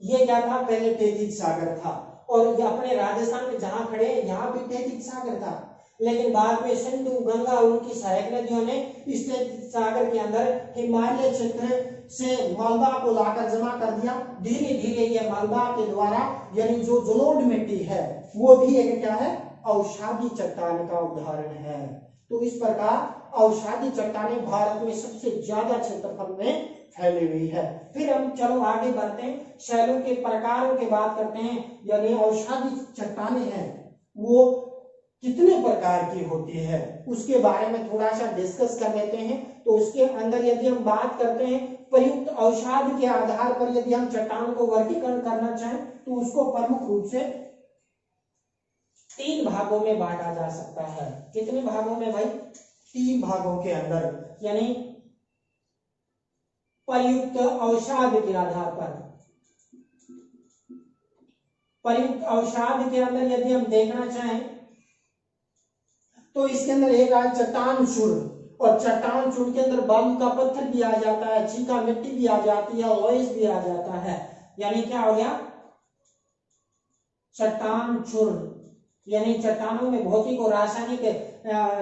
ये क्या था, पहले तैतीस सागर था, और ये अपने राजस्थान में जहां खड़े हैं यहाँ भी तैतीस सागर था, लेकिन बाद में सिंधु, गंगा और उनकी सहायक नदियों ने इस तैतीस सागर के अंदर हिमालय क्षेत्र से मलबा को लाकर जमा कर दिया। धीरे धीरे ये मलबा के द्वारा यानी जो जलोढ़ मिट्टी है वो भी एक क्या है, अवसादी चट्टान का उदाहरण है। तो इस प्रकार अवसादी चट्टानें भारत में सबसे ज्यादा क्षेत्रफल में फैली हुई है। फिर हम चलो आगे बढ़ते हैं, शैलों के प्रकारों की बात करते हैं। यानी अवसादी चट्टानें हैं वो कितने प्रकार की होती है उसके बारे में थोड़ा सा डिस्कस कर लेते हैं। तो उसके अंदर यदि हम बात करते हैं प्रयुक्त अवसाद के आधार पर यदि हम चट्टान को वर्गीकरण करना चाहें तो उसको प्रमुख रूप से 3 भागों में बांटा जा सकता है। कितने भागों में भाई, 3 भागों के अंदर, यानी प्रयुक्त अवसाद के आधार पर। प्रयुक्त अवसाद के अंदर यदि हम देखना चाहें तो इसके अंदर एक है चट्टान चूर्ण, और चट्टान चूर्ण के अंदर बालू का पत्थर भी आ जाता है, चीका मिट्टी भी आ जाती है, लॉइस भी आ जाता है। यानी क्या हो गया, चट्टान चूर्ण, यानी चट्टानों में भौतिक और रासायनिक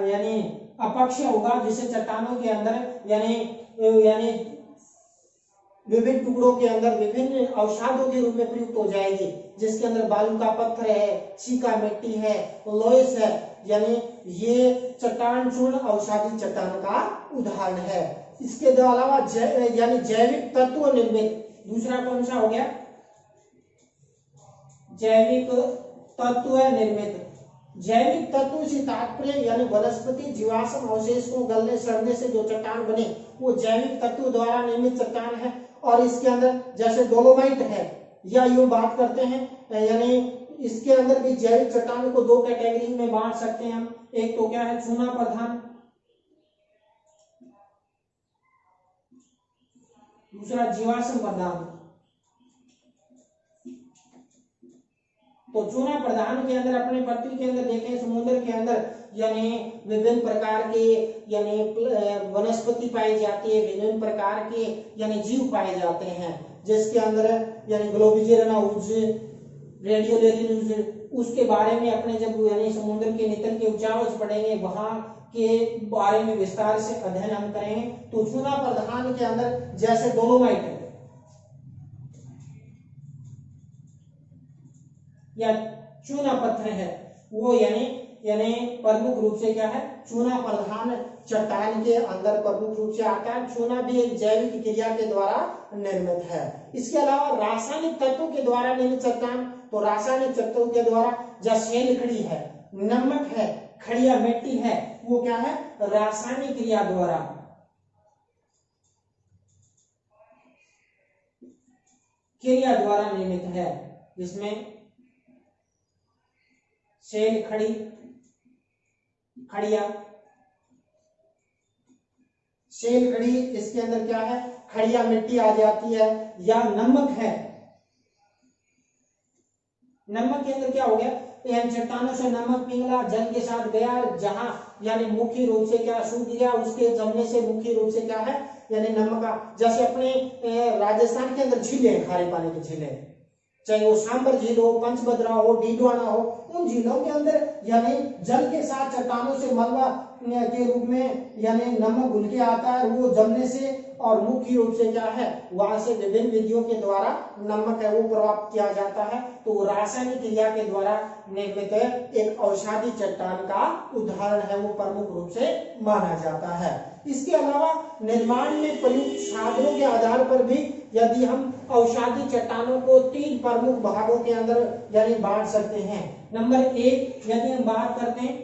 यानी अपक्षय होगा, जिससे चट्टानों के अंदर यानी विभिन्न टुकड़ों के अंदर विभिन्न अवसादों के रूप में प्रयुक्त हो जाएगी, जिसके अंदर बालू का पत्थर है, चीका मिट्टी है, लोयस है। यानी ये चट्टान चूर्ण अवसादी चट्टान का उदाहरण है। इसके अलावा यानी जैविक तत्व निर्मित, दूसरा कौन सा हो गया, जैविक तत्व निर्मित। जैविक तत्व से तात्पर्य यानी वनस्पति जीवाश्म अवशेष को गलने सड़ने से जो चट्टान बने वो जैविक तत्व द्वारा निर्मित चट्टान है। और इसके अंदर जैसे डोलोमाइट है, या यूं बात करते हैं यानी इसके अंदर भी जैविक चट्टान को 2 कैटेगरी में बांट सकते हैं हम। एक तो क्या है, चूना प्रधान, दूसरा जीवाश्म प्रधान। तो चूना प्रधान के अंदर अपने पृथ्वी के अंदर देखें, समुद्र के अंदर यानी विभिन्न प्रकार के यानी वनस्पति पाई जाती है, विभिन्न प्रकार के यानी जीव पाए जाते हैं, जिसके अंदर यानी ग्लोबिजेराउज, रेडियोलेरिनुज, उसके बारे में अपने जब यानी समुद्र के नितल के ऊंचाई पढ़ेंगे वहां के बारे में विस्तार से अध्ययन हम करेंगे। तो चूना प्रधान के अंदर जैसे डोलोमाइट है, या चूना पत्थर है वो यानी प्रमुख रूप से क्या है, चूना प्रधान चट्टान के अंदर प्रमुख रूप से आता है। चूना भी एक जैविक क्रिया के द्वारा निर्मित है। इसके अलावा रासायनिक तत्वों के द्वारा निर्मित चट्टान, तो रासायनिक तत्वों के द्वारा जैसे शेलखड़ी है, नमक है, खड़िया मिट्टी है, वो क्या है, रासायनिक क्रिया द्वारा निर्मित है, जिसमें शेल खड़ी, खड़िया, शेल खड़ी, इसके अंदर क्या है, खड़िया मिट्टी आ जाती है, या नमक है। नमक के अंदर क्या हो गया, इन चट्टानों से नमक पिघला, जल के साथ गया, जहां यानी मुख्य रूप से क्या सूख गया, उसके जमने से मुख्य रूप से क्या है, यानी नमक का, जैसे अपने राजस्थान के अंदर झीलें, खारे पानी की झीलें, चाहे वो सांबर झील हो, पंचभद्रा हो, डीडवाना हो, उन झीलों के अंदर यानी जल के साथ चट्टानों से मलबा के रूप में यानी नमक घुल के आता है, वो जमने से और मुख्य रूप से क्या है, वहां से विभिन्न विधियों के द्वारा नमक है वो प्राप्त किया जाता है। तो रासायनिक क्रिया के द्वारा निर्मित एक औषधि चट्टान का उदाहरण है, वो प्रमुख रूप से माना जाता है। इसके अलावा निर्माण में प्रयुक्त साधनों के आधार पर भी यदि हम औषधि चट्टानों को 3 प्रमुख भागों के अंदर यानी बांट सकते हैं। नंबर 1 यदि हम बात करते हैं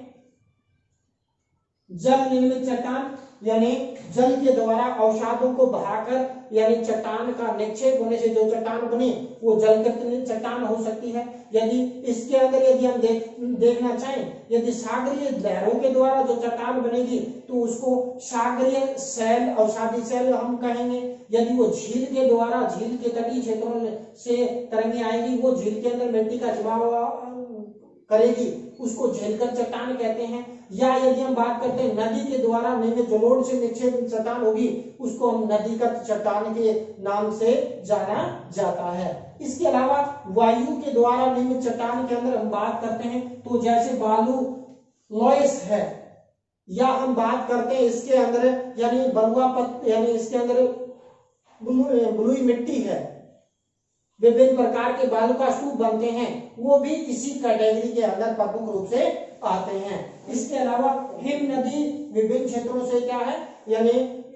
जल निर्मित चट्टान, यानी जल के द्वारा औषधों को बहाकर यानी चट्टान का निक्षेप होने से जो चट्टान बने वो जलकृत चट्टान हो सकती है। यदि इसके अंदर यदि हम देखना चाहें, यदि सागरीय लहरों के द्वारा जो चट्टान बनेगी तो उसको सागरीय शैल, औषधि शैल हम कहेंगे। यदि वो झील के द्वारा, झील के तटीय क्षेत्रों से तरंगे आएगी, वो झील के अंदर मिट्टी का जमाव करेगी, उसको झेलकर चट्टान कहते हैं। या यदि हम बात करते हैं नदी के द्वारा निर्मित जलोढ़ से निक्षेप चट्टान होगी, उसको हम नदीगत चट्टान के नाम से जाना जाता है। इसके अलावा वायु के द्वारा निर्मित चट्टान के अंदर हम बात करते हैं तो जैसे बालू लोयस है, या हम बात करते हैं इसके अंदर यानी बलुआ पत्थर, यानी इसके अंदर बलुई मिट्टी है, विभिन्न प्रकार के बालू का स्तूप बनते हैं, वो भी इसी कैटेगरी के अंदर प्रमुख रूप से आते हैं। इसके अलावा हिम नदी विभिन्न क्षेत्रों से क्या है, यानी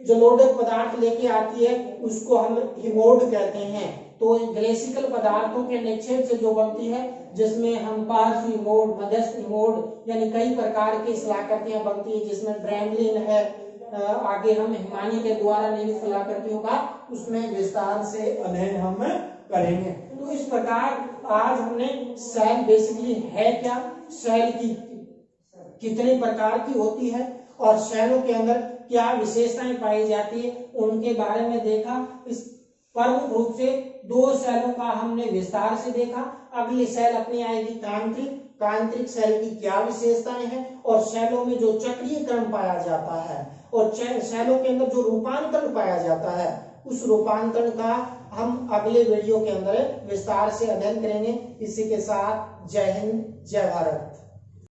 जलोढ़ पदार्थ लेके आती है, उसको हम हिमोड कहते हैं। तो ग्लेशिकल पदार्थों के निक्षेप से जो बनती है, जिसमें हम पार्श्व हिमोड, मध्यस्थ हिमोड यानी कई प्रकार की शिलाकृतियां बनती है, जिसमें ड्रैमलिन है, आगे हम हिमानी के द्वारा निर्मित शिलाकृतियों का उसमें विस्तार से अध्ययन हम करेंगे। तो इस प्रकार आज हमने शैल बेसिकली है क्या, शैल की कितने प्रकार की होती है और शैलों के अंदर क्या विशेषताएं पाई जाती है, उनके बारे में देखा। इस प्रमुख रूप से 2 शैलों का हमने विस्तार से देखा। अगली शैल अपनी आएगी कांत्रिक। कांत्रिक शैल की क्या विशेषताएं हैं और शैलों में जो चक्रीय क्रम पाया जाता है और शैलों के अंदर जो रूपांतरण पाया जाता है, उस रूपांतरण का हम अगले वीडियो के अंदर विस्तार से अध्ययन करेंगे। इसी के साथ जय हिंद, जय भारत।